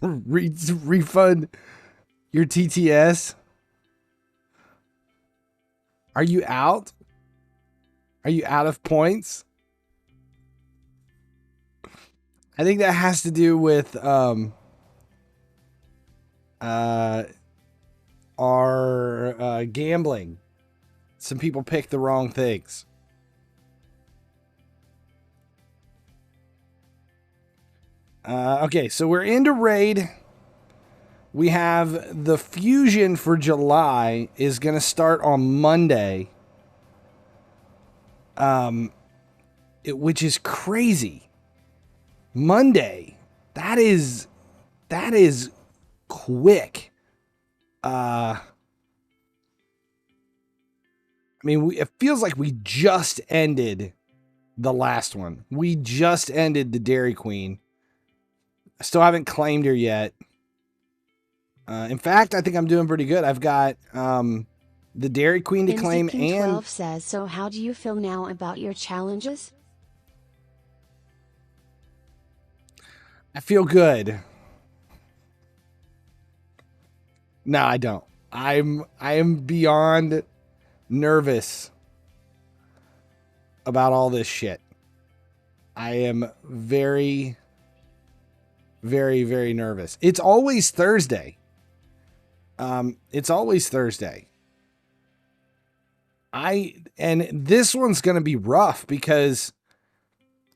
Refund your TTS? Are you out? Are you out of points? I think that has to do with our gambling. Some people pick the wrong things. Okay, so we're into raid. We have the fusion for July is going to start on Monday. Which is crazy. Monday. That is quick. I mean, it feels like we just ended the last one. We just ended the Dairy Queen. I still haven't claimed her yet. In fact, I think I'm doing pretty good. I've got the Dairy Queen to claim, and 12 says, so how do you feel now about your challenges? I feel good. No, I don't. I am beyond nervous about all this shit. I am very, very, very nervous. It's always Thursday. It's always Thursday. And this one's going to be rough because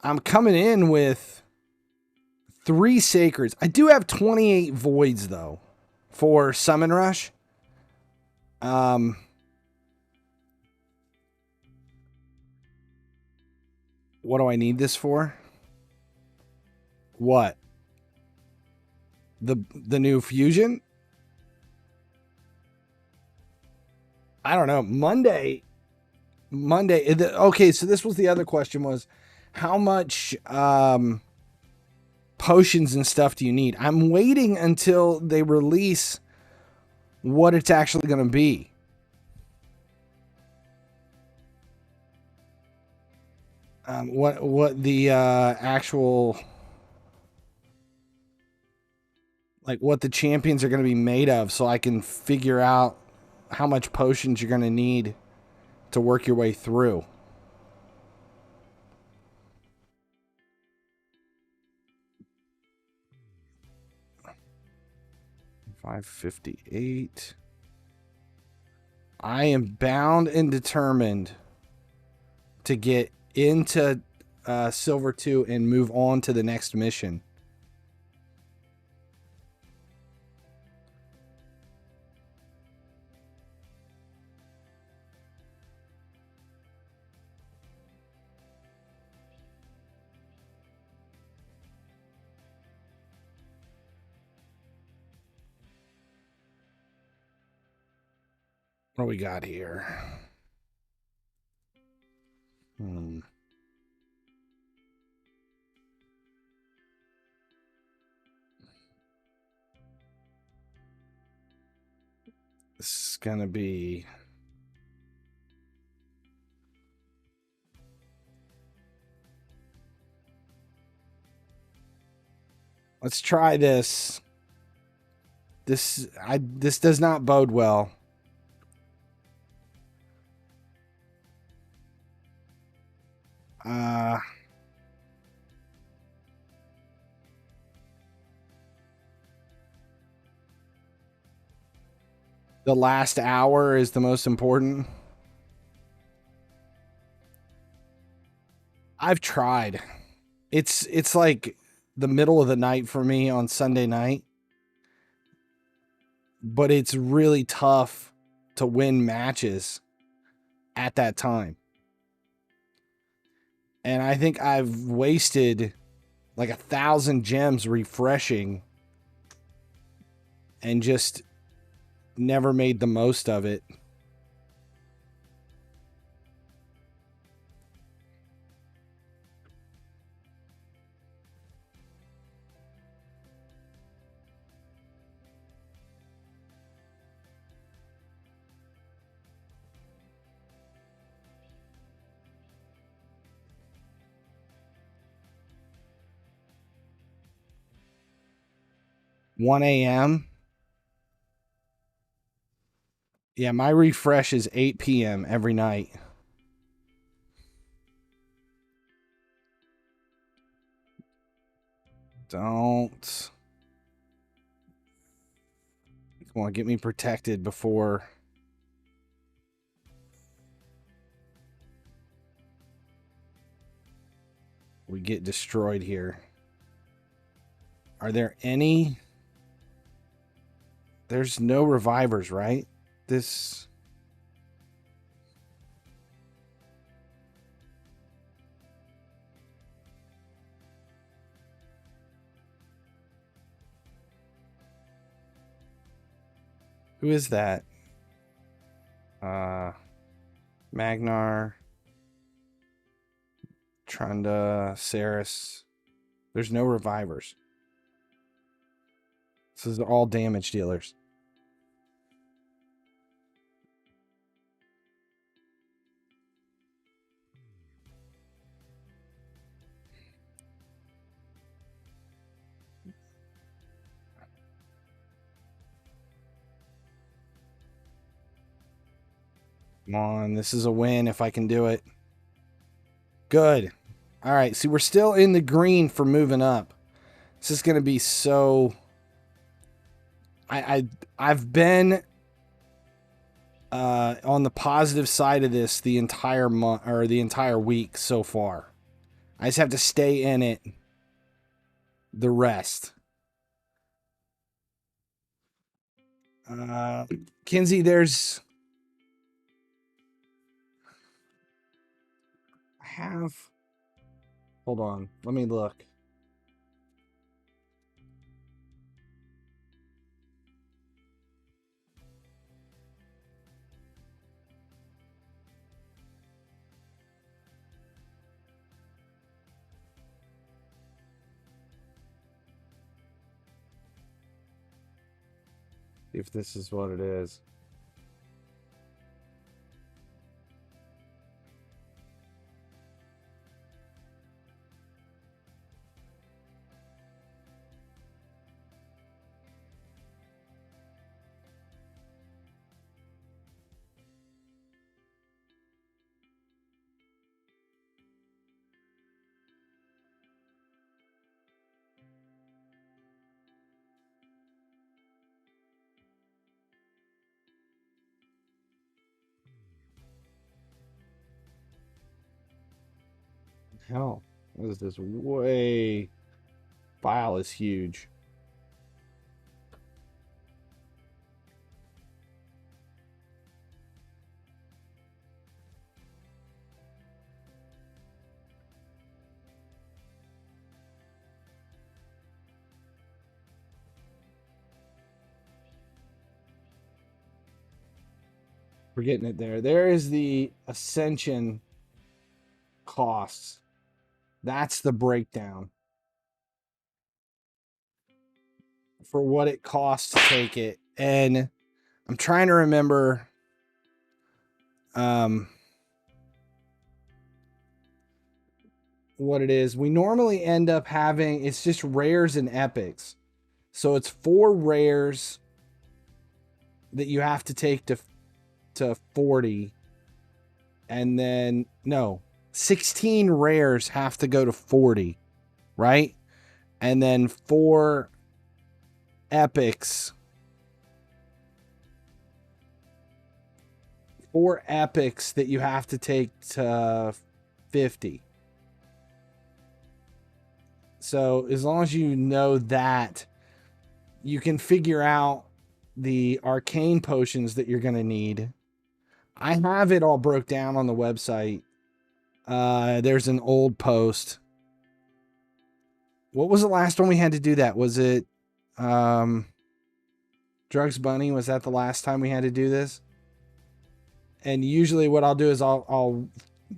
I'm coming in with 3 sacreds. I do have 28 voids though for Summon Rush. What do I need this for? What? The new fusion? I don't know. Monday. Okay, so this was the other question was, how much potions and stuff do you need? I'm waiting until they release what it's actually going to be. What the actual, like what the champions are going to be made of, so I can figure out how much potions you're going to need to work your way through. $558. I am bound and determined to get into Silver 2 and move on to the next mission. What do we got here? This is gonna be... Let's try this. This does not bode well. The last hour is the most important. I've tried. It's like the middle of the night for me on Sunday night. But it's really tough to win matches at that time. And I think I've wasted like 1,000 gems refreshing and just never made the most of it. 1 a.m. Yeah, my refresh is 8 p.m. every night. Don't. Come on, get me protected before we get destroyed here. Are there any? There's no revivers, right? This... Who is that? Magnar, Trunda, Saris. There's no revivers. This is all damage dealers. Come on, this is a win if I can do it. Good. All right, see, we're still in the green for moving up. This is going to be so... I've been on the positive side of this the entire month or the entire week so far. I just have to stay in it the rest. Kinsey, there's... I have... Hold on. Let me look. If this is what it is. Hell, what is this? Way... File is huge. We're getting it there. There is the ascension costs. That's the breakdown for what it costs to take it. And I'm trying to remember what it is. We normally end up having, it's just rares and epics. So it's 4 rares that you have to take to 40. And then, no, 16 rares have to go to 40, right? And then 4 epics. 4 epics that you have to take to 50. So as long as you know that, you can figure out the arcane potions that you're going to need. I have it all broke down on the website. There's an old post. What was the last one we had to do that? Was it Drugs Bunny? Was that the last time we had to do this? And usually what I'll do is I'll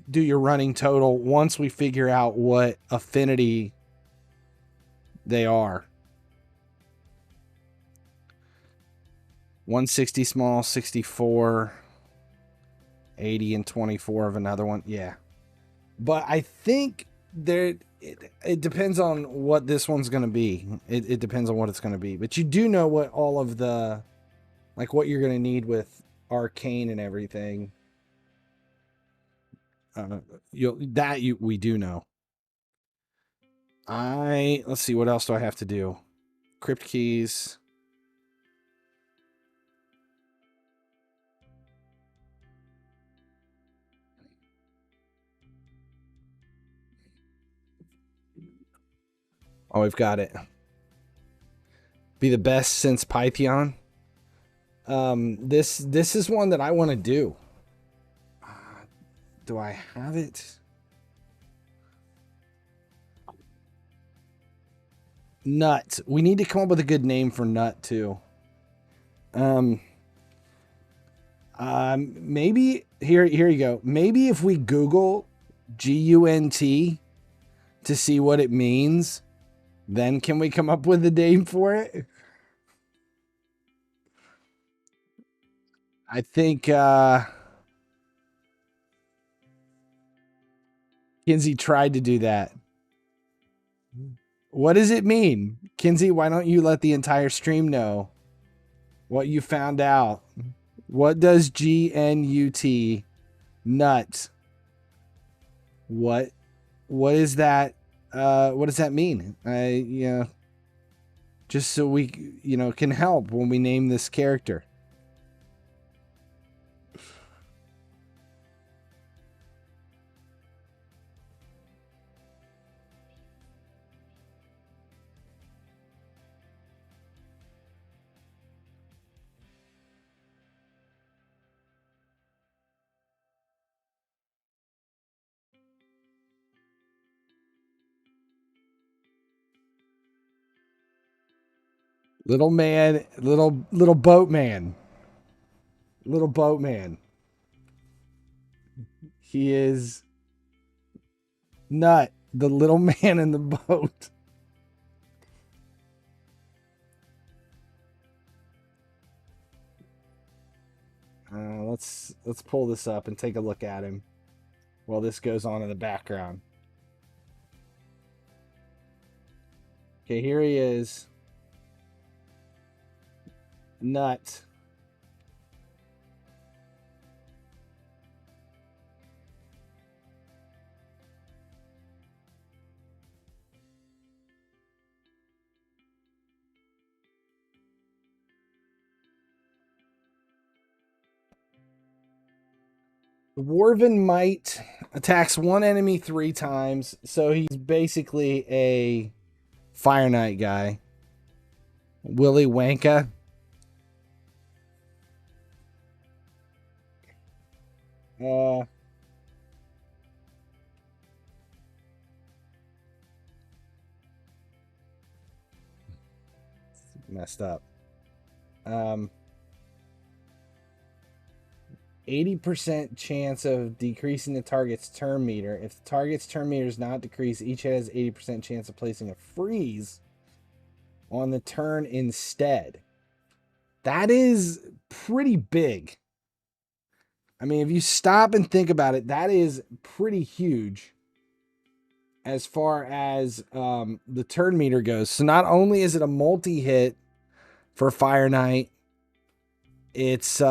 do your running total once we figure out what affinity they are. 160 small, 64, 80 and 24 of another one. Yeah. But I think there it depends on what this one's going to be. It depends on what it's going to be. But you do know what all of the, like what you're going to need with arcane and everything. We do know. Let's see, what else do I have to do? Crypt keys. Oh, we've got it. Be the best since Python. This is one that I want to do. Do I have it? Nut. We need to come up with a good name for Nut too. Maybe here you go. Maybe if we Google GUNT to see what it means, then can we come up with a name for it? I think Kinsey tried to do that. What does it mean? Kinsey, why don't you let the entire stream know what you found out? What does GNUT nut? What is that? What does that mean? Just so we, can help when we name this character. Little man, little boatman. Little boatman. He is Nut, the little man in the boat. Let's pull this up and take a look at him while this goes on in the background. Okay, here he is. Nut. Dwarven Might attacks one enemy 3 times, so he's basically a Fire Knight guy. Willy Wanka. Messed up. 80% chance of decreasing the target's turn meter. If the target's turn meter is not decreased, each head has 80% chance of placing a freeze on the turn instead. That is pretty big. I mean, if you stop and think about it, that is pretty huge as far as the turn meter goes. So not only is it a multi-hit for Fire Knight, it's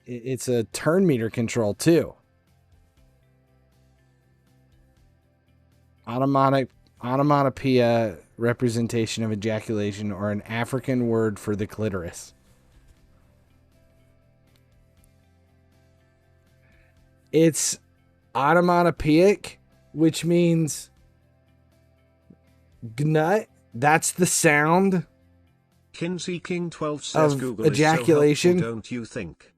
it's a turn meter control too. Onomatopoeia, representation of ejaculation, or an African word for the clitoris. It's onomatopoeic, which means gnut. That's the sound Kinsey King 12 says of Google ejaculation. Is so helpful, don't you think?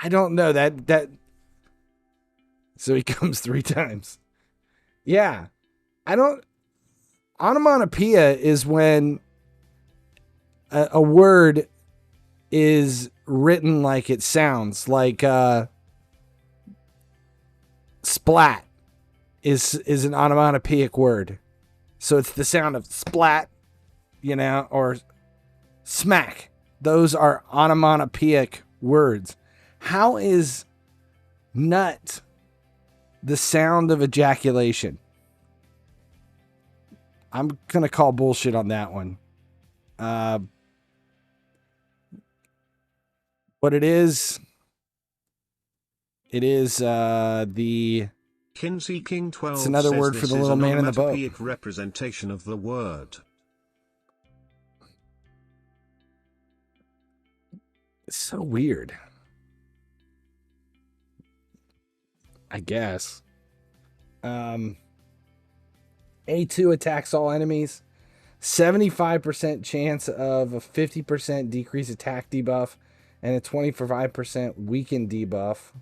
I don't know that. So he comes 3 times. Yeah. I don't. Onomatopoeia is when a word is written like it sounds. Like splat is an onomatopoeic word. So it's the sound of splat. you know, or smack. Those are onomatopoeic words. How is nut the sound of ejaculation? I'm going to call bullshit on that one. What it is the... Kinsey King 12 It's another says word for this the is little an man in the boat. onomatopoeic representation of the word. It's so weird. I guess. A2 attacks all enemies. 75% chance of a 50% decrease attack debuff and a 25% weaken debuff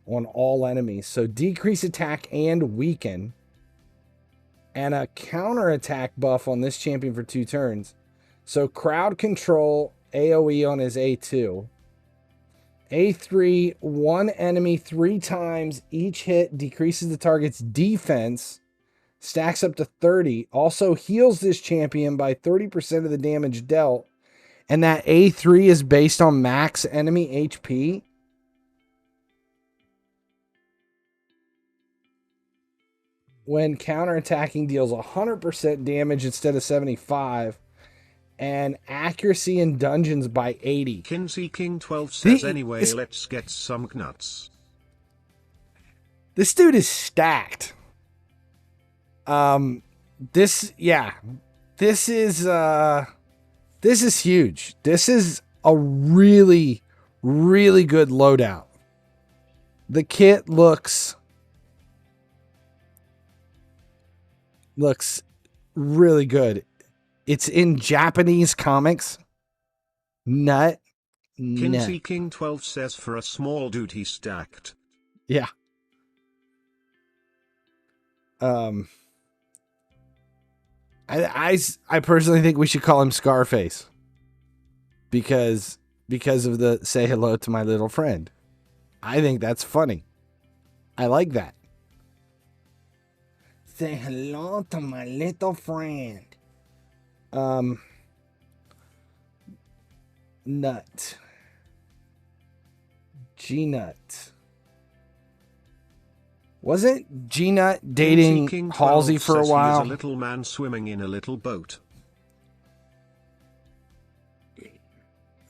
on all enemies. So decrease attack and weaken. And a counter attack buff on this champion for 2 turns. So crowd control AoE on his A2. A3, one enemy 3 times. Each hit decreases the target's defense. Stacks up to 30. Also heals this champion by 30% of the damage dealt. And that A3 is based on max enemy HP. When counterattacking deals 100% damage instead of 75. And accuracy in dungeons by 80. Kinsey King 12 says anyway, let's get some nuts. This dude is stacked. This is huge. This is a really, really good loadout. The kit looks really good. It's in Japanese comics. Nut. Kinsey King 12 says for a small dude he stacked. Yeah. I personally think we should call him Scarface. Because of the say hello to my little friend. I think that's funny. I like that. Say hello to my little friend. Nut. G-Nut. Wasn't G-Nut dating King Halsey for a while? He is a little man swimming in a little boat.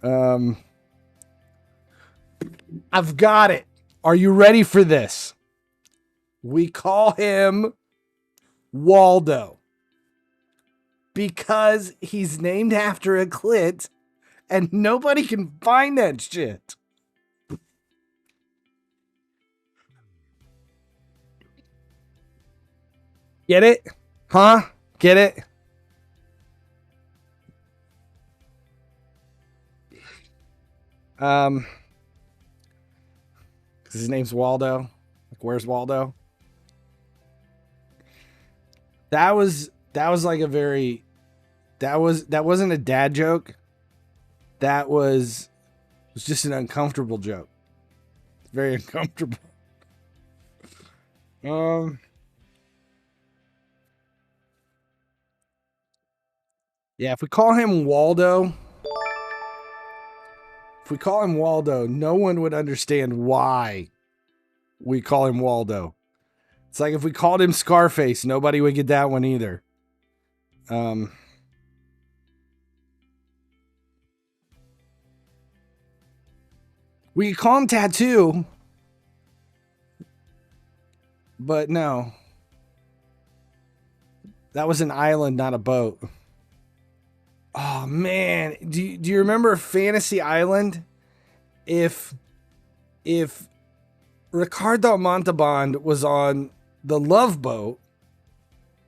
I've got it. Are you ready for this? We call him Waldo. Because he's named after a clit and nobody can find that shit. Get it? Huh? Get it? Because his name's Waldo. Like, where's Waldo? That was like a very... That wasn't a dad joke. That was just an uncomfortable joke. It's very uncomfortable. Yeah, if we call him Waldo, no one would understand why we call him Waldo. It's like if we called him Scarface, nobody would get that one either. We could call him Tattoo, but no. That was an island, not a boat. Oh man, do you remember Fantasy Island? If Ricardo Montalban was on the Love Boat,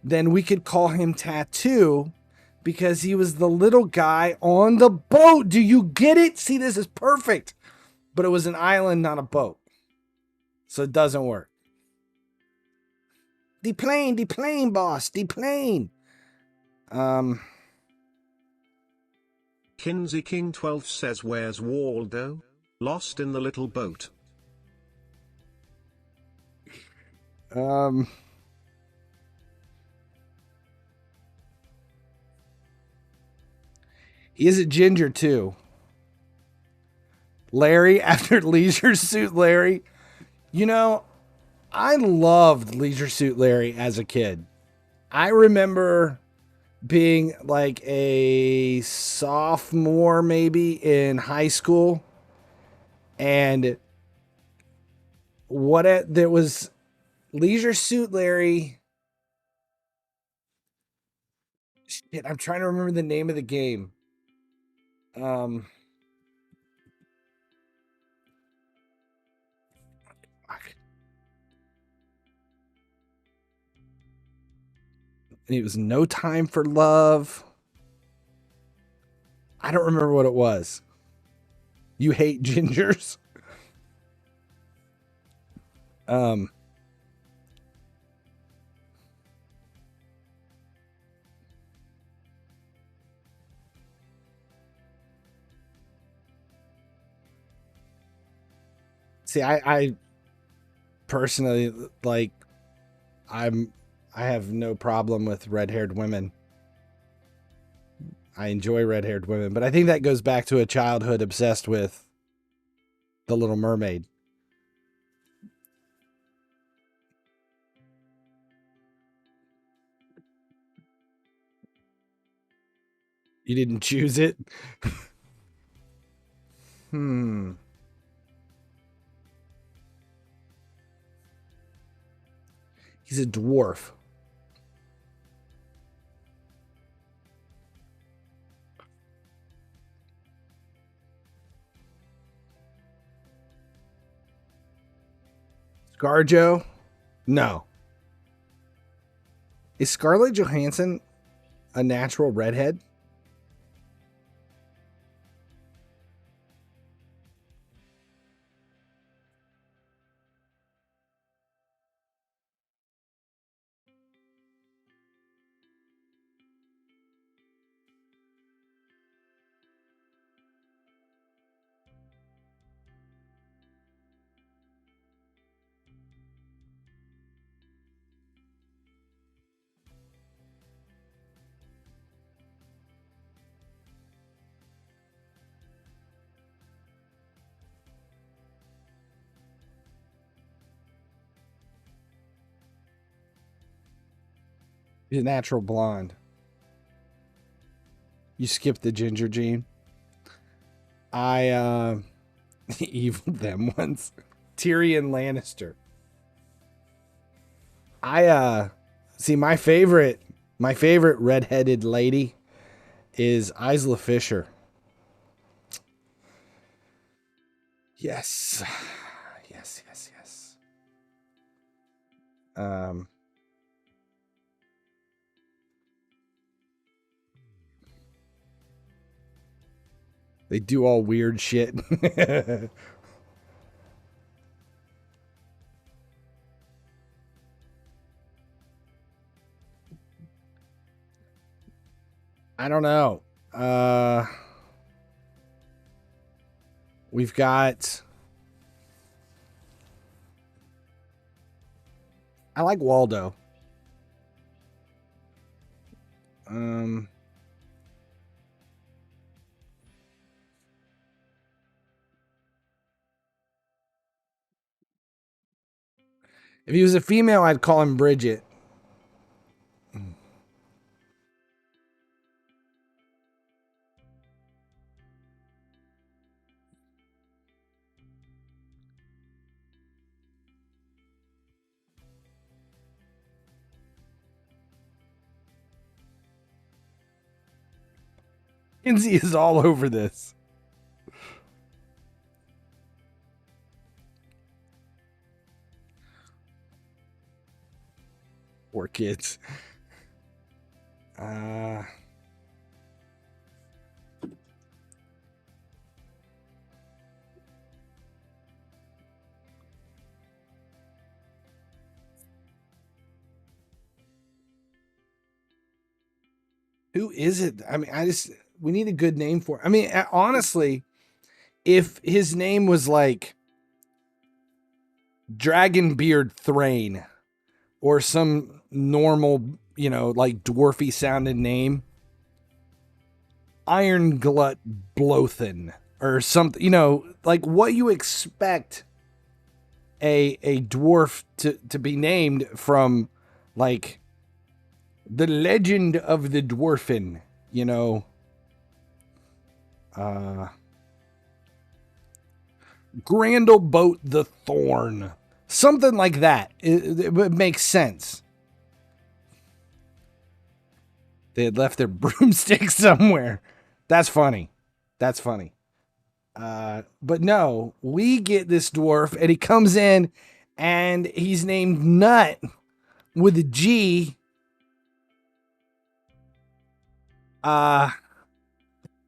then we could call him Tattoo because he was the little guy on the boat. Do you get it? See, this is perfect. But it was an island, not a boat. So it doesn't work. The plane, boss, the plane. Kinsey King 12 says where's Waldo? Lost in the little boat. He is a ginger too. Larry after Leisure Suit Larry. You know, I loved Leisure Suit Larry as a kid. I remember being like a sophomore maybe in high school, and there was Leisure Suit Larry. Shit, I'm trying to remember the name of the game. Fuck. It was No Time for Love. I don't remember what it was. You hate gingers? See, I personally like I have no problem with red-haired women. I enjoy red-haired women, but I think that goes back to a childhood obsessed with The Little Mermaid. You didn't choose it? He's a dwarf. ScarJo? No. Is Scarlett Johansson a natural redhead? He's a natural blonde. You skipped the ginger gene. I evil them once. Tyrion Lannister. I see my favorite redheaded lady is Isla Fisher. Yes. Yes, yes, yes. They do all weird shit. I don't know. We've got... I like Waldo. If he was a female, I'd call him Bridget. Kinsey is all over this. Poor kids. Who is it? I mean, we need a good name for it. I mean, honestly, if his name was like Dragonbeard Thrain or some normal, like dwarfy sounding name, Iron Glut Blothen or something, you know, like what you expect a dwarf to be named from, like the legend of the dwarfen, you know. Grandelboat the Thorn. Something like that. It makes sense. They had left their broomstick somewhere. That's funny. That's funny. But no, we get this dwarf and he comes in and he's named Nut with a G.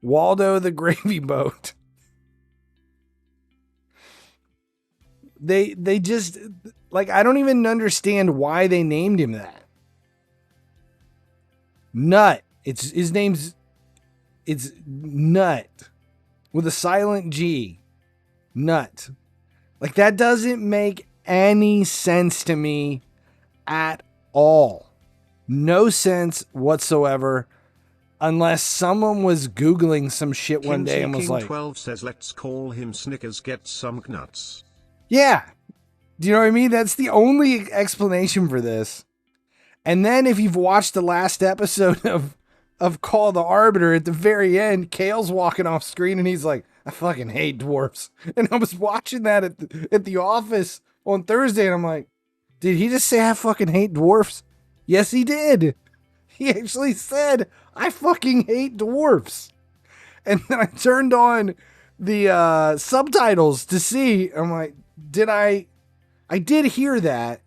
Waldo the Gravy Boat. They just, like, I don't even understand why they named him that. Nut. His name's Nut with a silent G. Nut. Like, that doesn't make any sense to me at all. No sense whatsoever. Unless someone was Googling some shit one day and was like, 12 says, let's call him Snickers, get some nuts. Yeah. Do you know what I mean? That's the only explanation for this. And then if you've watched the last episode of Call the Arbiter, at the very end, Kale's walking off screen and he's like, I fucking hate dwarfs. And I was watching that at the office on Thursday and I'm like, did he just say I fucking hate dwarfs? Yes, he did. He actually said, I fucking hate dwarfs. And then I turned on the subtitles to see. I'm like, I did hear that.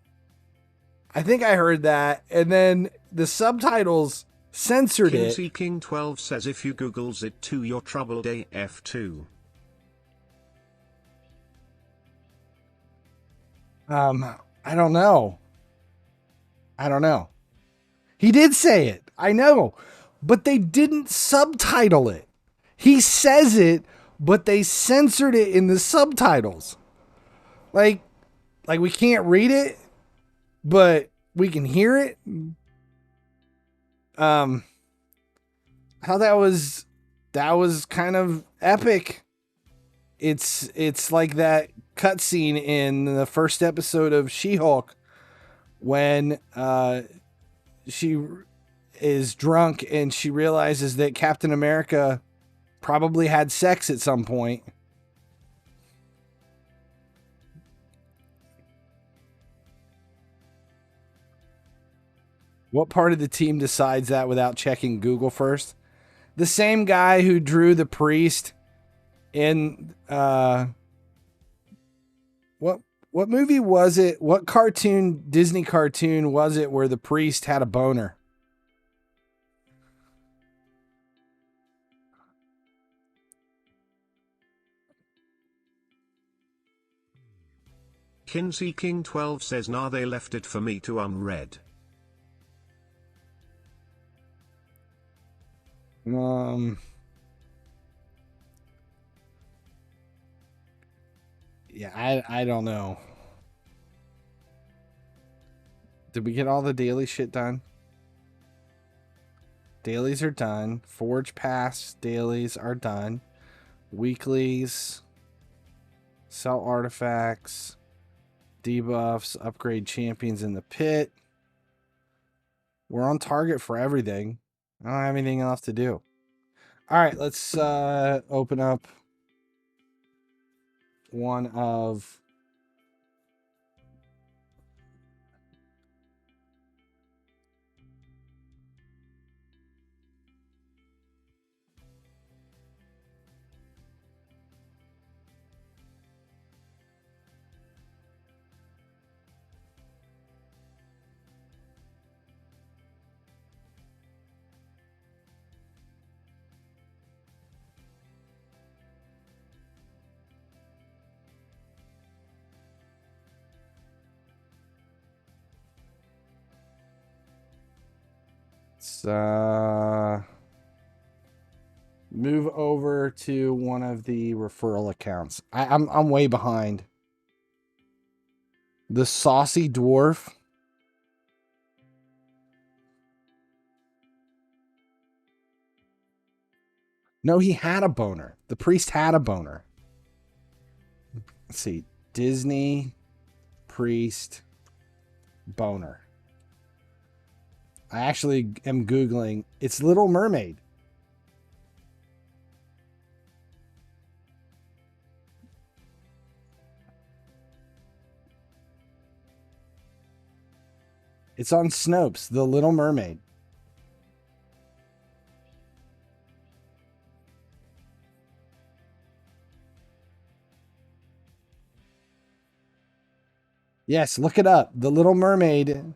I think I heard that. And then the subtitles censored it. Kinsey King 12 says, if you Googles it too, you're troubled AF too. I don't know. He did say it. I know. But they didn't subtitle it. He says it, but they censored it in the subtitles. Like we can't read it, but we can hear it. How that was kind of epic. It's like that cutscene in the first episode of She-Hulk when she is drunk and she realizes that Captain America probably had sex at some point. What part of the team decides that without checking Google first? The same guy who drew the priest in what movie was it? What Disney cartoon was it where the priest had a boner? Kinsey King 12 says, nah, they left it for me to unread. Yeah, I don't know. Did we get all the daily shit done? Dailies are done. Forge Pass dailies are done. Weeklies. Sell artifacts. Debuffs. Upgrade champions in the pit. We're on target for everything. I don't have anything else to do. Alright, let's open up one of... move over to one of the referral accounts. I'm way behind. The Saucy Dwarf. No, he had a boner. The priest had a boner. Let's see. Disney priest boner. I actually am Googling. It's Little Mermaid. It's on Snopes, The Little Mermaid. Yes, look it up. The Little Mermaid,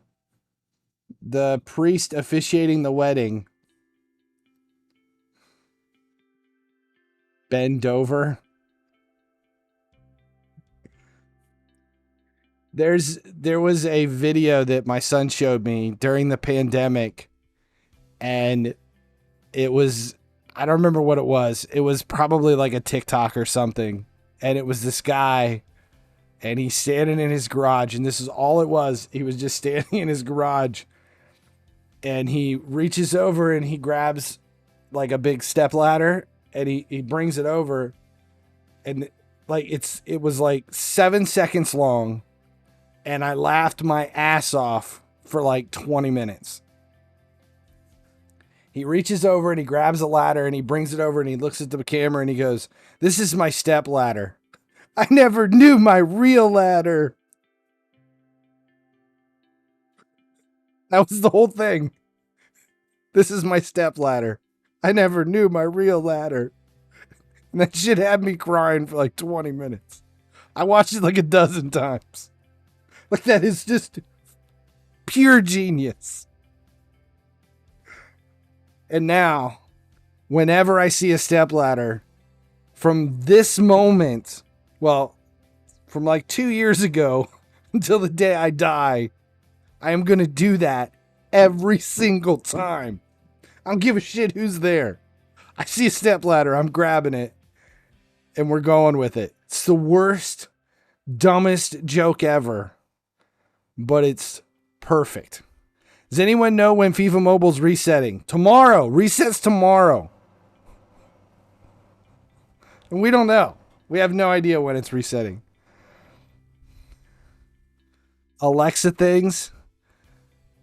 the priest officiating the wedding. Bend over. There was a video that my son showed me during the pandemic, and it was, I don't remember what it was. It was probably like a TikTok or something. And it was this guy, and he's standing in his garage, and this is all it was. He was just standing in his garage, and he reaches over and he grabs like a big step ladder, and he brings it over, and like it was like 7 seconds long, and I laughed my ass off for like 20 minutes. He reaches over and he grabs a ladder and he brings it over and he looks at the camera and he goes, "This is my step ladder. I never knew my real ladder." That was the whole thing. "This is my step ladder. I never knew my real ladder." And that shit had me crying for like 20 minutes. I watched it like a dozen times. Like, that is just pure genius. And now, whenever I see a stepladder, from this moment, well, from like 2 years ago until the day I die, I am going to do that every single time. I don't give a shit who's there. I see a stepladder, I'm grabbing it, and we're going with it. It's the worst, dumbest joke ever, but it's perfect. Does anyone know when FIFA Mobile's resetting? Tomorrow. Resets tomorrow. And we don't know. We have no idea when it's resetting. Alexa things.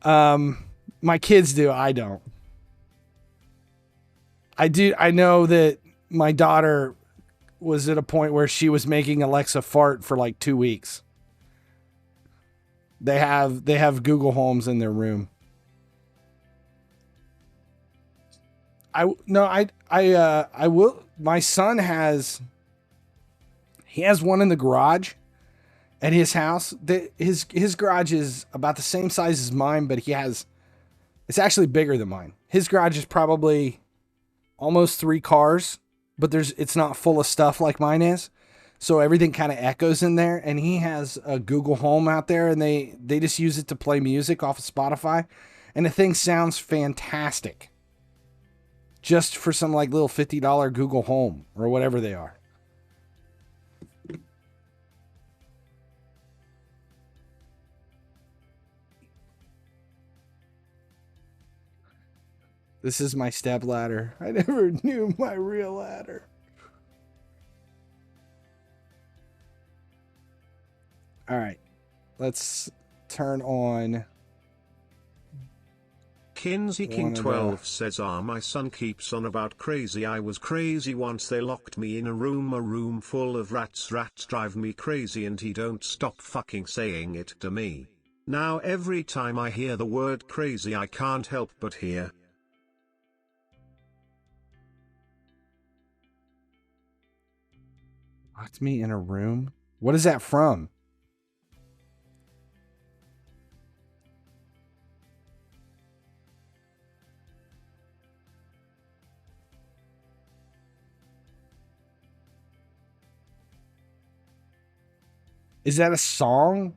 My kids do. I don't. I do. I know that my daughter was at a point where she was making Alexa fart for like 2 weeks. They have Google Homes in their room. I will. My son has one in the garage at his house. His garage is about the same size as mine, but it's actually bigger than mine. His garage is probably almost 3 cars, but it's not full of stuff like mine is. So everything kind of echoes in there, and he has a Google Home out there, and they just use it to play music off of Spotify, and the thing sounds fantastic. Just for some like little $50 Google Home or whatever they are. This is my step ladder. I never knew my real ladder. All right, let's turn on. Kinsey King 12 says, my son keeps on about crazy. I was crazy once. They locked me in a room full of rats. Rats drive me crazy and he don't stop fucking saying it to me. Now every time I hear the word crazy I can't help but hear. Locked me in a room? What is that from? Is that a song?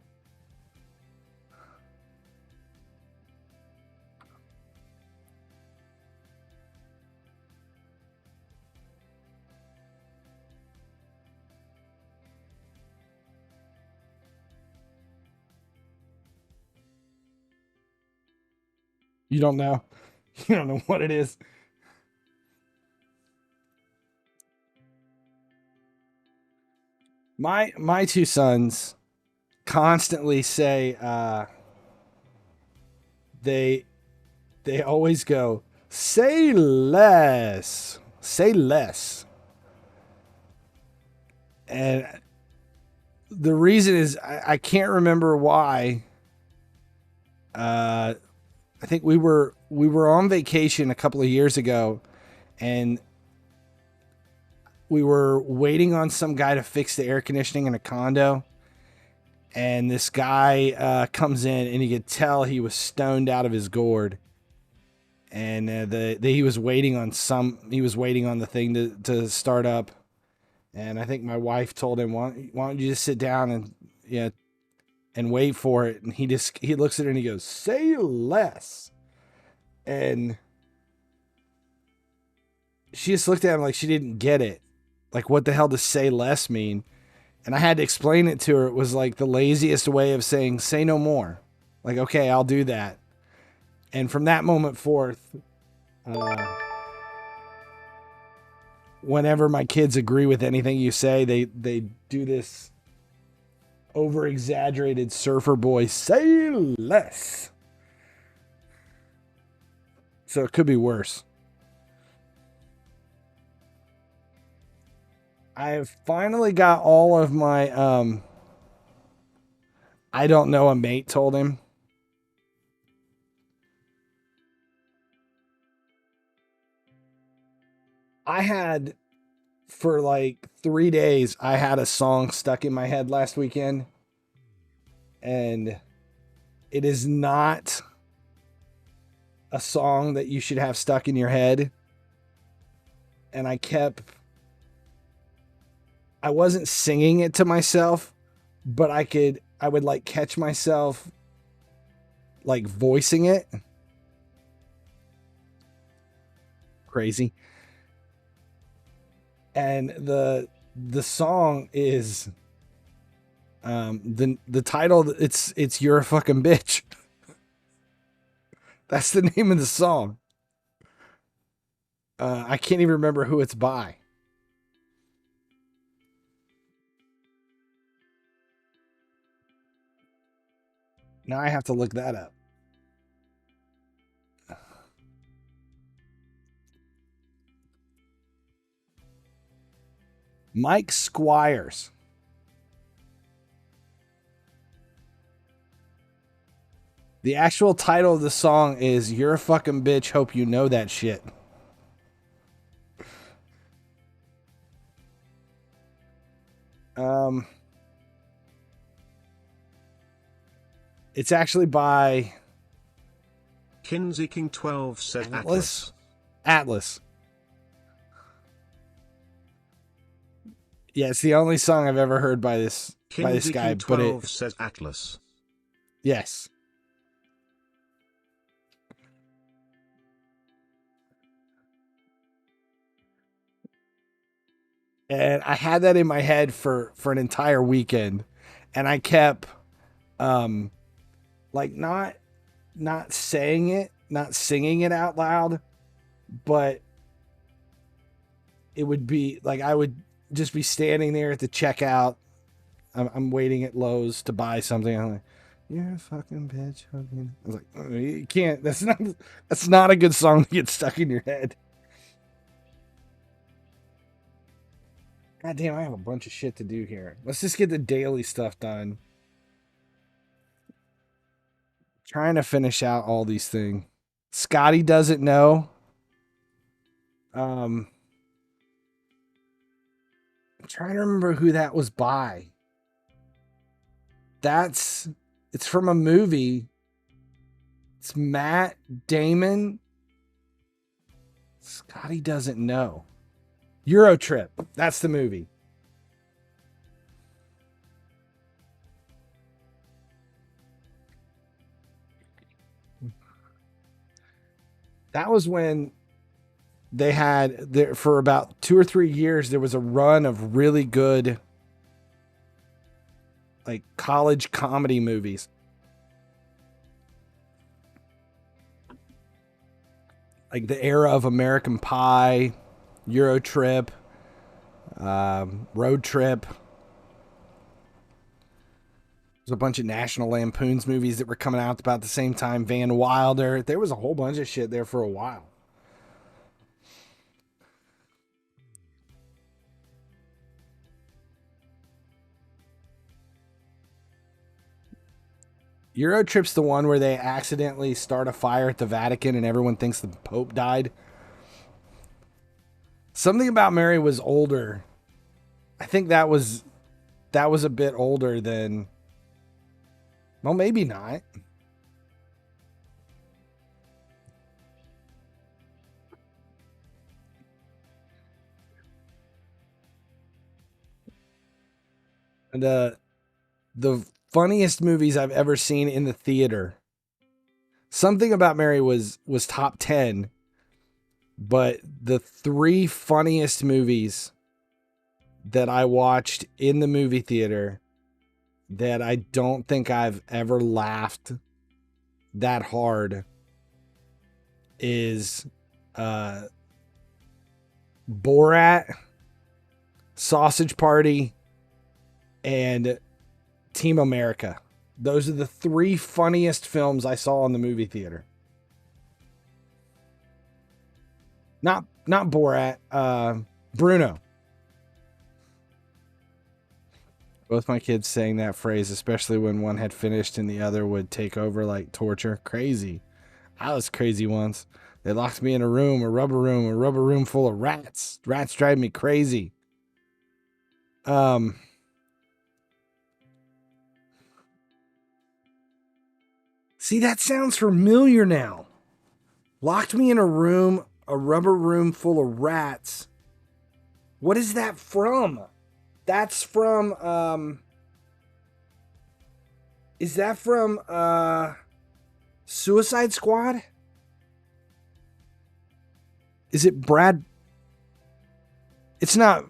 You don't know? You don't know what it is? My two sons constantly say they always go, say less. Say less. And the reason is I can't remember why. I think we were on vacation a couple of years ago, and we were waiting on some guy to fix the air conditioning in a condo. And this guy comes in, and you could tell he was stoned out of his gourd. And he was waiting on the thing to start up. And I think my wife told him, why don't you just sit down and wait for it? And he looks at her and he goes, say less. And she just looked at him like she didn't get it. Like, what the hell does say less mean? And I had to explain it to her. It was like the laziest way of saying, say no more. Like, okay, I'll do that. And from that moment forth, whenever my kids agree with anything you say, they do this over-exaggerated surfer boy, say less. So it could be worse. I have finally got all of my, I don't know, a mate told him. I had, for like 3 days, I had a song stuck in my head last weekend. And it is not a song that you should have stuck in your head. And I wasn't singing it to myself, but I would like catch myself like voicing it. Crazy. And the song is the title, it's You're a Fucking Bitch. That's the name of the song. I can't even remember who it's by. Now I have to look that up. Mike Squires. The actual title of the song is You're a Fucking Bitch, Hope You Know That Shit. It's actually by Kinsey King 12 said Atlas. Yeah, it's the only song I've ever heard by this guy. King 12 says Atlas. Yes. And I had that in my head for an entire weekend, and I kept like not saying it, not singing it out loud, but it would be like I would just be standing there at the checkout. I'm waiting at Lowe's to buy something. I'm like, you're a fucking bitch. I was like, oh, you can't. That's not a good song to get stuck in your head. God damn, I have a bunch of shit to do here. Let's just get the daily stuff done. Trying to finish out all these things. Scotty doesn't know. I'm trying to remember who that was by. It's from a movie. It's Matt Damon. Scotty doesn't know. Euro Trip. That's the movie. That was when they had there for about 2 or 3 years. There was a run of really good, like, college comedy movies. Like the era of American Pie, Euro Trip, Road Trip. There's a bunch of National Lampoon's movies that were coming out about the same time. Van Wilder. There was a whole bunch of shit there for a while. Eurotrip's the one where they accidentally start a fire at the Vatican and everyone thinks the Pope died. Something About Mary was older. I think that was a bit older than... Well, maybe not. The funniest movies I've ever seen in the theater. Something About Mary was top 10, but the 3 funniest movies that I watched in the movie theater that I don't think I've ever laughed that hard is Borat, Sausage Party, and Team America. Those are the 3 funniest films I saw in the movie theater. Not Borat, Bruno. Both my kids saying that phrase, especially when one had finished and the other would take over like torture. Crazy. I was crazy once. They locked me in a rubber room full of rats. Rats drive me crazy. See, that sounds familiar now. Locked me in a rubber room full of rats. What is that from? That's from, is that from, Suicide Squad? Is it Brad? It's not,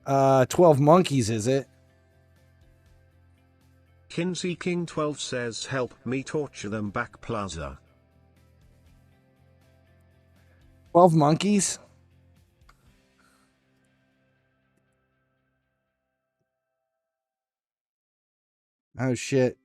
12 Monkeys, is it? Kinsey King 12 says, help me torture them back plaza. 12 Monkeys? Oh shit.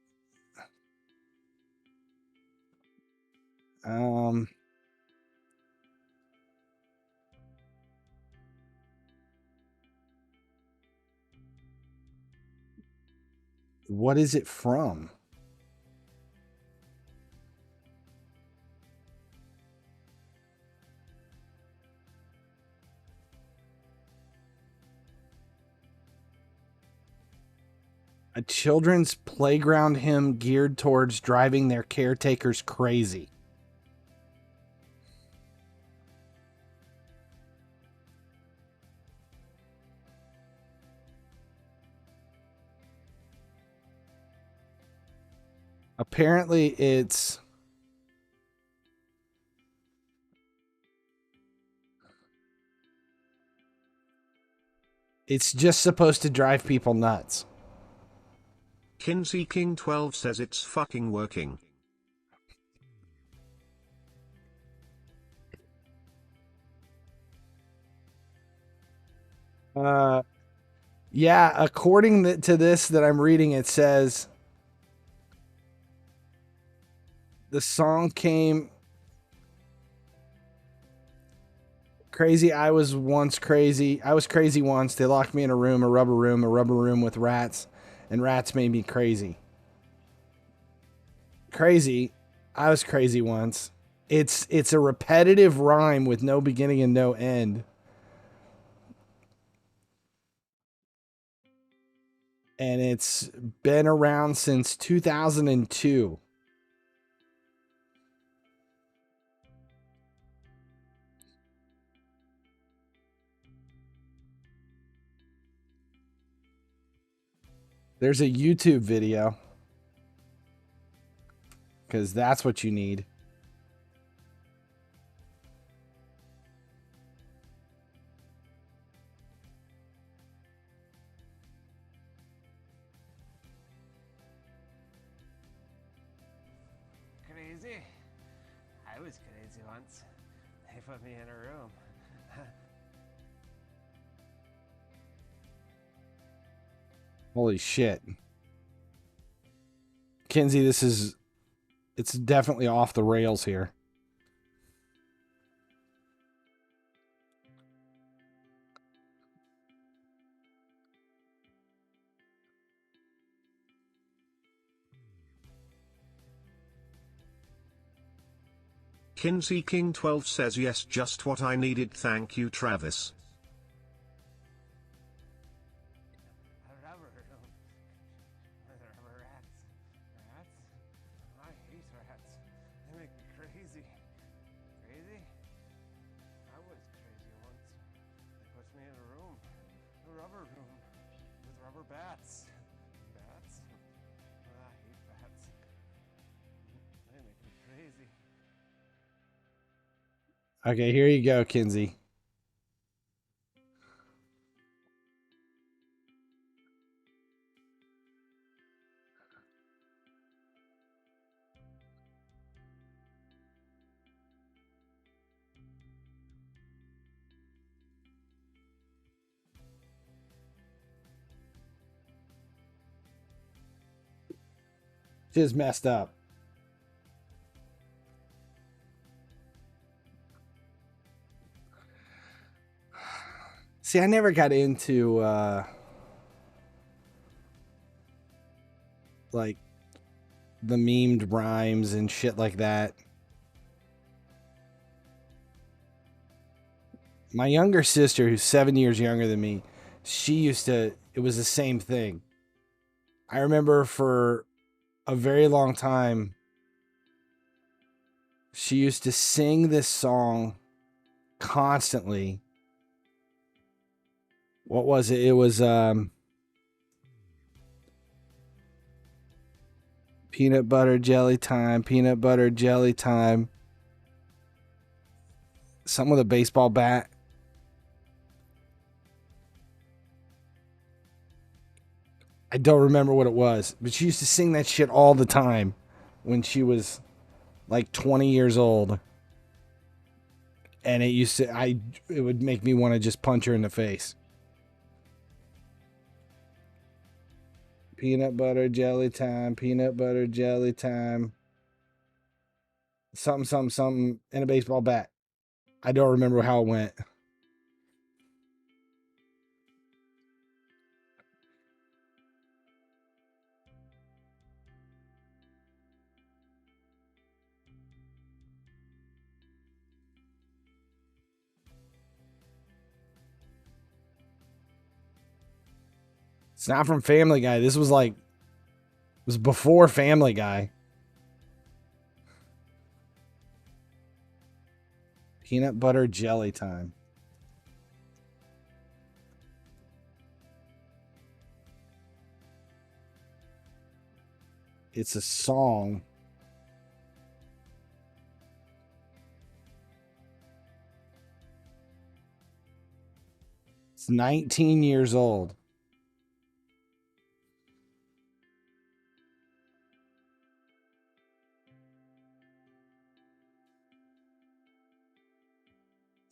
What is it from? A children's playground hymn geared towards driving their caretakers crazy. Apparently it's just supposed to drive people nuts. Kinsey King 12 says it's fucking working. Yeah, according to this that I'm reading, it says the song came crazy. I was crazy once. They locked me in a rubber room with rats, and rats made me crazy. Crazy. I was crazy once. It's a repetitive rhyme with no beginning and no end. And it's been around since 2002. There's a YouTube video. Because that's what you need. Crazy? I was crazy once. They put me in a room. Holy shit. Kinsey, it's definitely off the rails here. Kinsey King 12 says yes, just what I needed. Thank you, Travis. Rubber rats. Rats? I hate rats. They make me crazy. Crazy? I was crazy once. They put me in a room. A rubber room. With rubber bats. Bats? I hate bats. They make me crazy. Okay, here you go, Kinsey. Just messed up. See, I never got into like the memed rhymes and shit like that. My younger sister, who's 7 years younger than me, she used to, it was the same thing. I remember for a very long time, she used to sing this song constantly. What was it? It was peanut butter jelly time, peanut butter jelly time. Something with a baseball bat. I don't remember what it was, but she used to sing that shit all the time when she was like 20 years old. And it would make me want to just punch her in the face. Peanut butter jelly time, peanut butter jelly time. Something, and a baseball bat. I don't remember how it went. It's not from Family Guy. This was like, it was before Family Guy. Peanut butter jelly time. It's a song. It's 19 years old.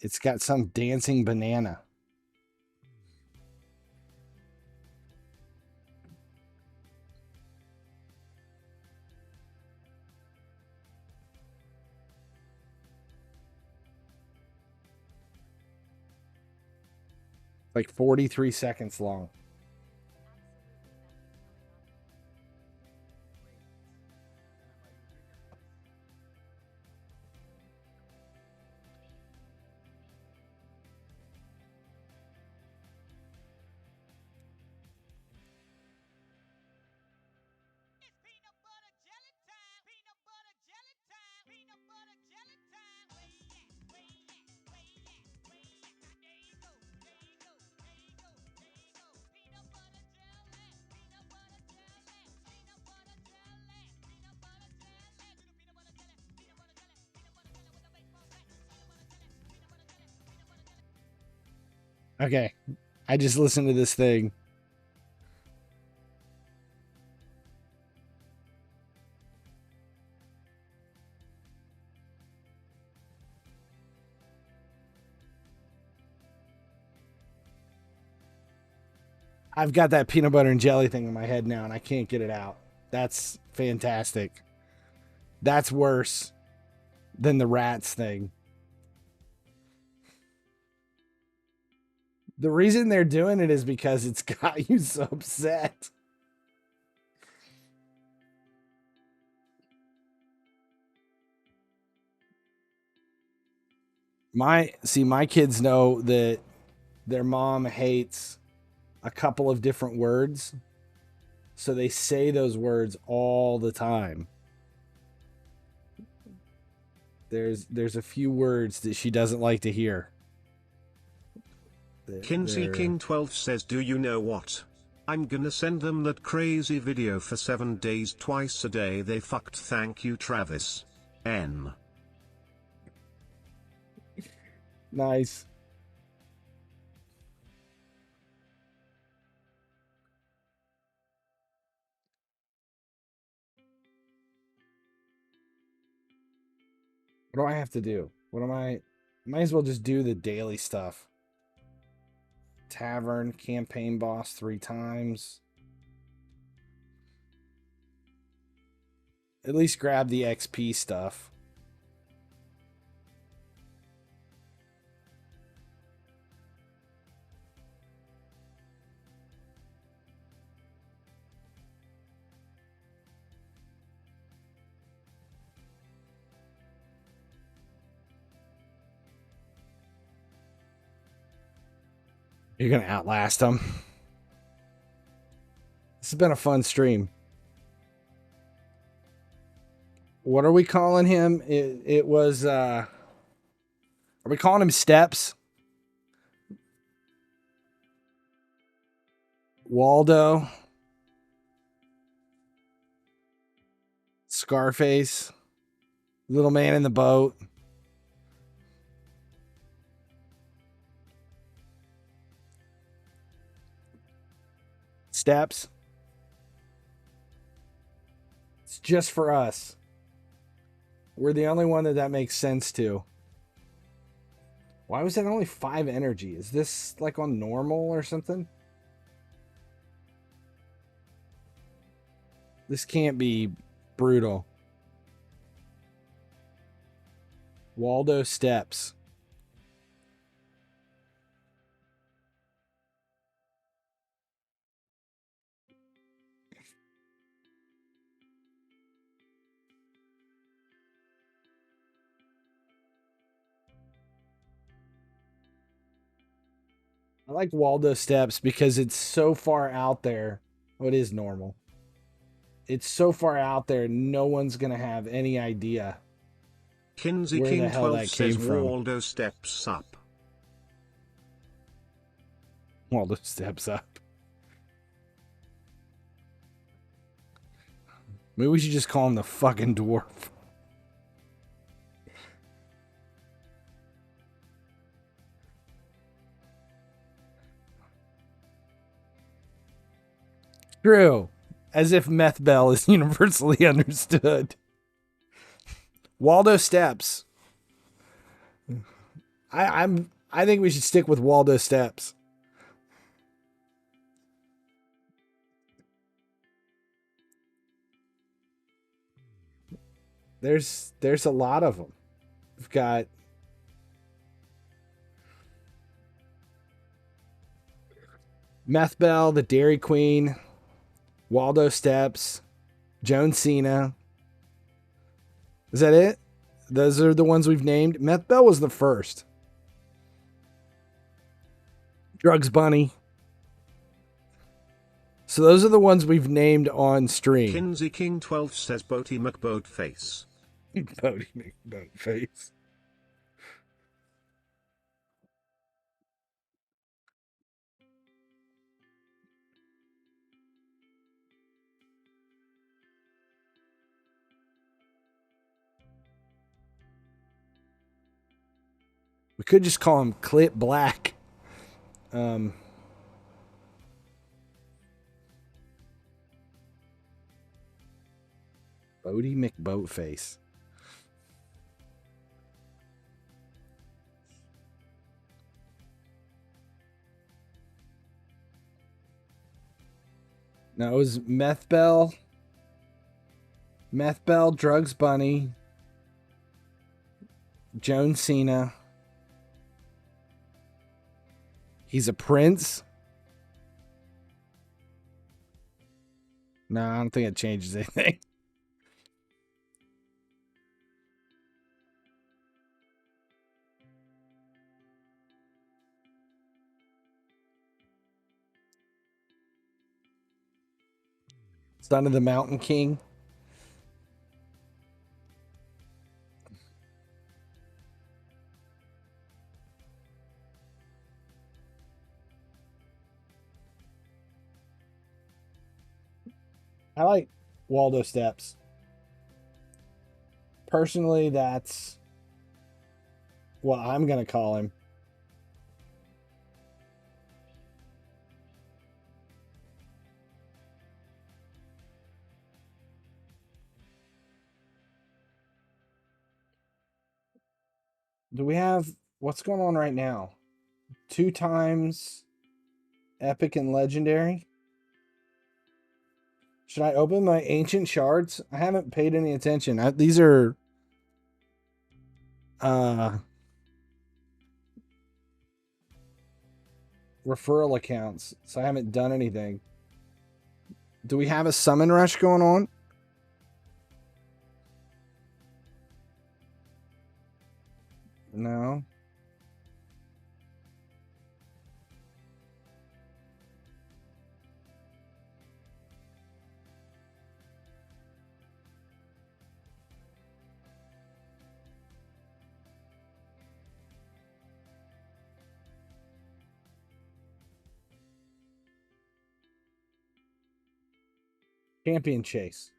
It's got some dancing banana. Like 43 seconds long. Okay. I just listened to this thing. I've got that peanut butter and jelly thing in my head now, and I can't get it out. That's fantastic. That's worse than the rats thing. The reason they're doing it is because it's got you so upset. My kids know that their mom hates a couple of different words, so they say those words all the time. There's a few words that she doesn't like to hear. Kinsey King 12 says, do you know what? I'm gonna send them that crazy video for 7 days twice a day they fucked. Thank you, Travis. N. Nice. What do I have to do? What am I? Might as well just do the daily stuff. Tavern, campaign boss 3 times. At least grab the XP stuff. You're going to outlast them. This has been a fun stream. What are we calling him? It was, are we calling him Steps? Waldo. Scarface. Little man in the boat. Steps. It's just for us. We're the only one that makes sense to. Why was that only 5 energy? Is this like on normal or something? This can't be brutal. Waldo Steps. I like Waldo Steps because it's so far out there. Oh, it is normal. It's so far out there, no one's going to have any idea Kinsey where King the hell 12 that came says from. Waldo Steps up. Waldo Steps up. Maybe we should just call him the fucking dwarf. True. As if Meth Bell is universally understood. Waldo Steps. I think we should stick with Waldo Steps. There's a lot of them. We've got Meth Bell, the Dairy Queen, Waldo Steps, Joan Cena. Is that it? Those are the ones we've named. Meth Bell was the first. Drugs Bunny. So those are the ones we've named on stream. Kinsey King 12 says Boaty McBoatface. Boaty McBoatface. We could just call him Clip Black. Boaty McBoatface. Now it was Meth Bell, Meth Bell, Drugs Bunny, Joan Cena. He's a prince. No, I don't think it changes anything. Son of the Mountain King. I like Waldo Steps. Personally, that's what I'm going to call him. Do we have... What's going on right now? 2 times Epic and Legendary? Should I open my Ancient Shards? I haven't paid any attention. These are... referral accounts, so I haven't done anything. Do we have a summon rush going on? No. Champion Chase.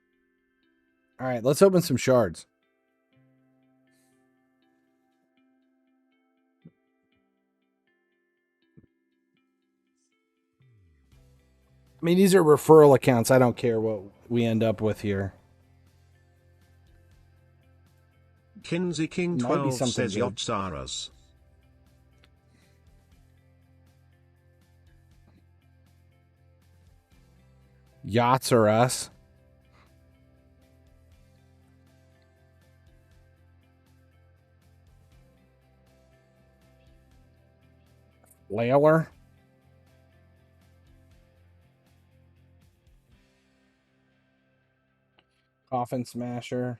All right, let's open some shards. I mean, these are referral accounts. I don't care what we end up with here. Kinsey King 12 says yachts are us. Yachts are us. Layler. Coffin Smasher.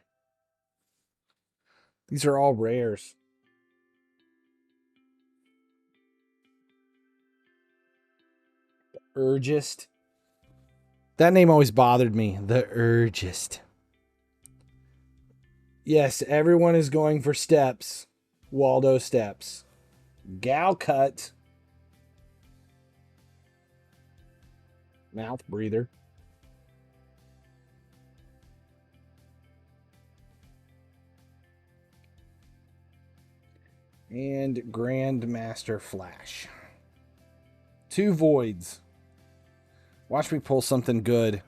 These are all rares. The Urgist. That name always bothered me. The Urgist. Yes, everyone is going for Steps. Waldo Steps. Gal Cut. Mouth Breather. And Grandmaster Flash. 2 voids. Watch me pull something good.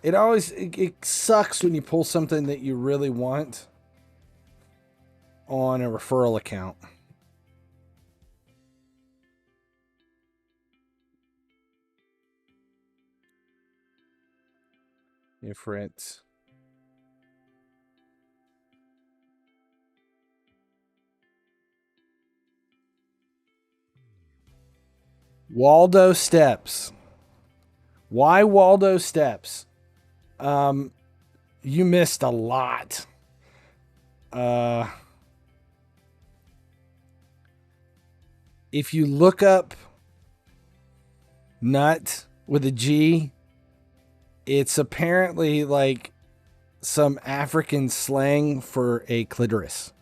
It sucks when you pull something that you really want on a referral account. Different. Waldo Steps. Why Waldo Steps? You missed a lot. If you look up nut with a G, it's apparently like some African slang for a clitoris.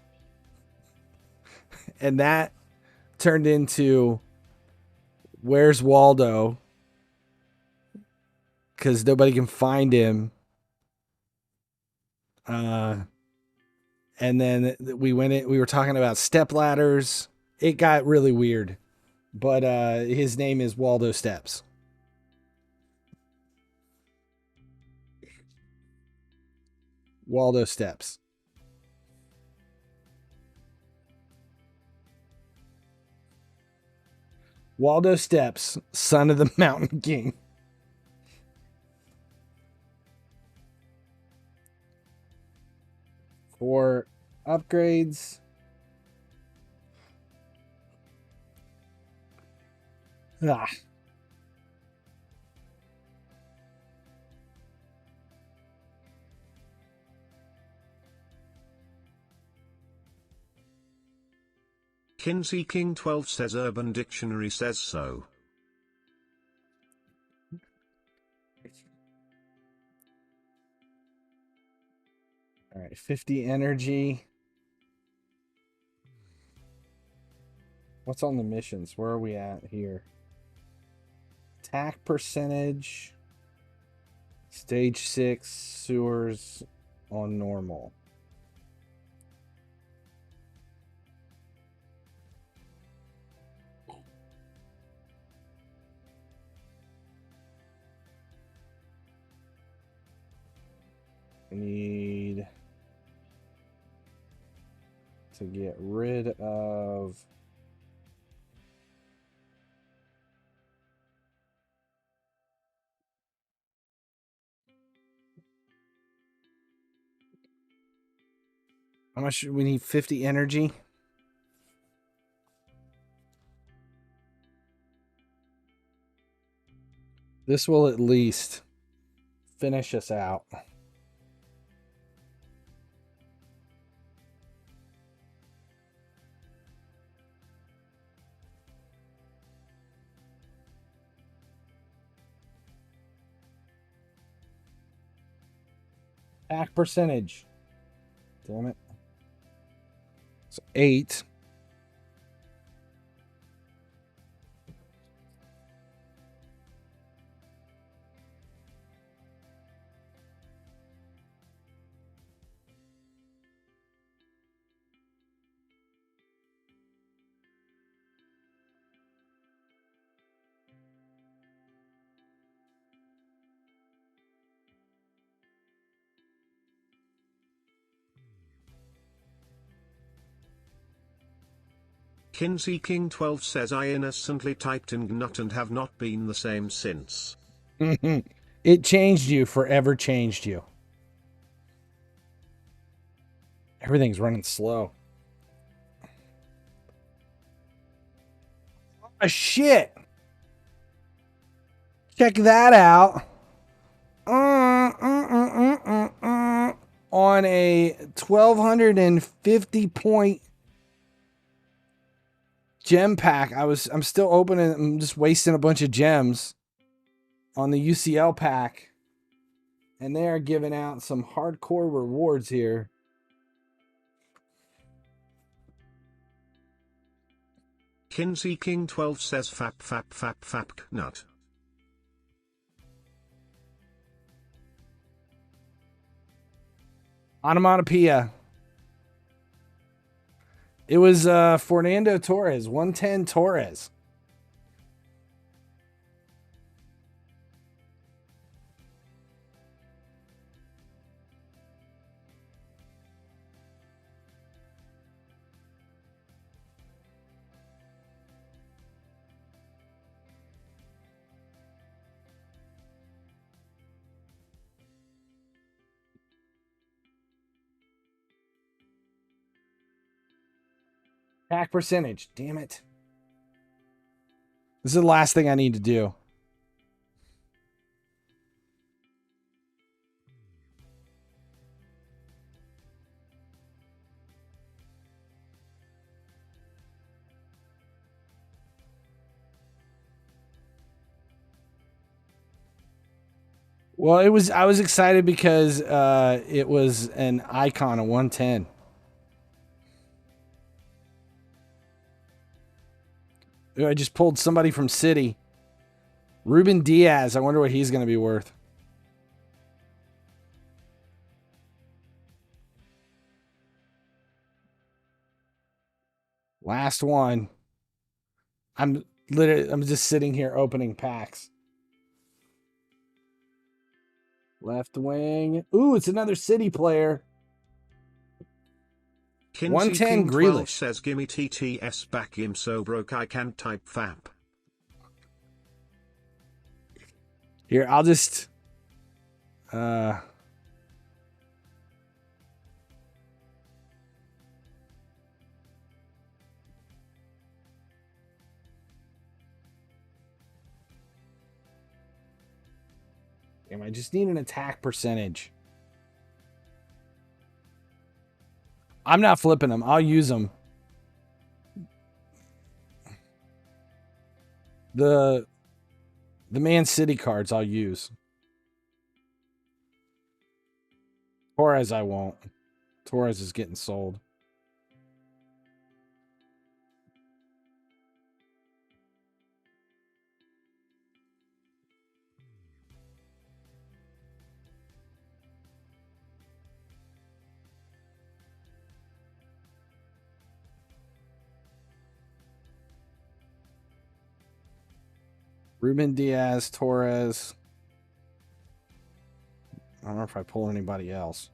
And that turned into Where's Waldo? Because nobody can find him. And then we were talking about step ladders. It got really weird. But his name is Waldo Steps. Waldo Steps. Waldo Steps, son of the Mountain King. for upgrades. Ah. Kinsey King 12 says Urban Dictionary says so. All right, 50 energy. What's on the missions? Where are we at here? Attack percentage. Stage 6 sewers on normal. We need to get rid of how much we need 50 energy. This will at least finish us out. Attack percentage. Damn it. It's 8. Kinsey King 12 says I innocently typed in nut and have not been the same since. It changed you, forever changed you. Everything's running slow. Oh, shit. Check that out. On a 1250 point gem pack. I'm still opening. I'm just wasting a bunch of gems on the UCL pack. And they are giving out some hardcore rewards here. Kinsey King 12 says fap nut. Onomatopoeia. It was Fernando Torres, 110 Torres. Attack percentage. Damn it. This is the last thing I need to do. Well, I was excited because it was an icon of 110. I just pulled somebody from City. Ruben Diaz. I wonder what he's going to be worth. Last one. I'm just sitting here opening packs. Left wing. Ooh, it's another City player. Kinsey 110 King 12 Grealish. says gimme TTS back him so broke I can't type fap. Here, I'll just Damn, I just need an attack percentage. I'm not flipping them. I'll use them. The Man City cards I'll use. Torres I won't. Torres is getting sold. Ruben Diaz, Torres. I don't know if I pull anybody else.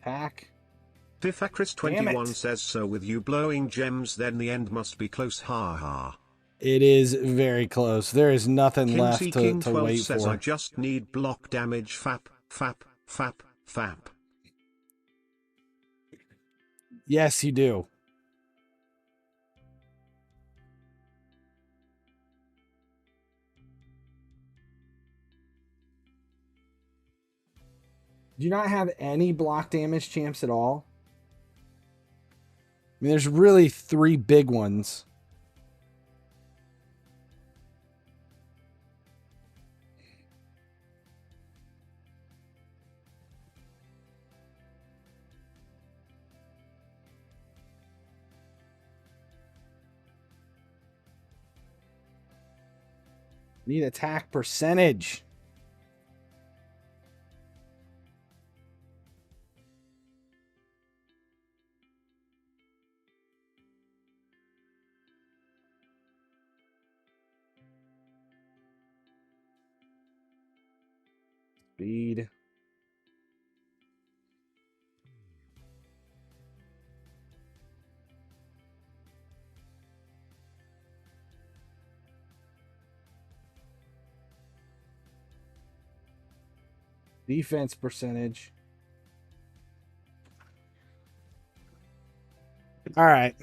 Pack. Fifacris21 says, so with you blowing gems, then the end must be close. Ha ha. It is very close. There is nothing Kinsey left King to 12 wait says, for. I just need block damage. Fap, fap, fap, fap. Yes, you do. Do you not have any block damage champs at all? I mean, there's really 3 big ones. Need attack percentage. Speed. Defense percentage. All right.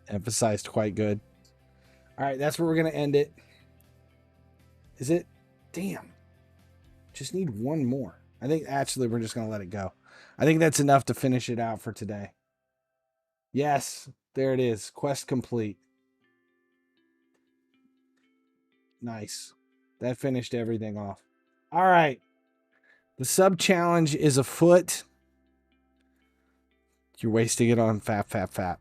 Emphasized quite good. All right, that's where we're going to end it. Is it? Damn. Just need one more. I think actually we're just going to let it go. I think that's enough to finish it out for today. Yes, there it is. Quest complete. Nice. That finished everything off. All right. The sub challenge is afoot. You're wasting it on fap.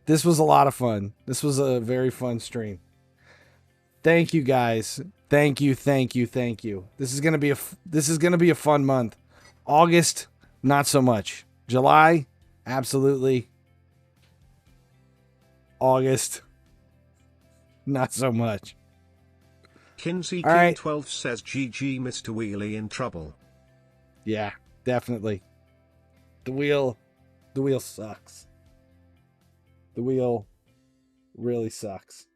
This was a lot of fun. This was a very fun stream. Thank you guys. Thank you. This is gonna be a fun month. August, not so much. July, absolutely. August, not so much. Kinsey King 12 says, GG Mr. Wheelie in trouble. Yeah, definitely. The wheel sucks. The wheel really sucks.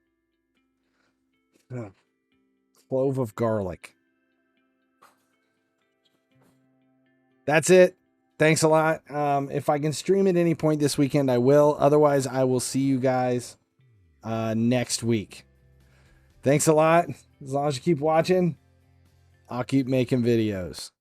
Ugh. Clove of garlic. That's it. Thanks a lot. If I can stream at any point this weekend, I will. Otherwise, I will see you guys next week. Thanks a lot. As long as you keep watching, I'll keep making videos.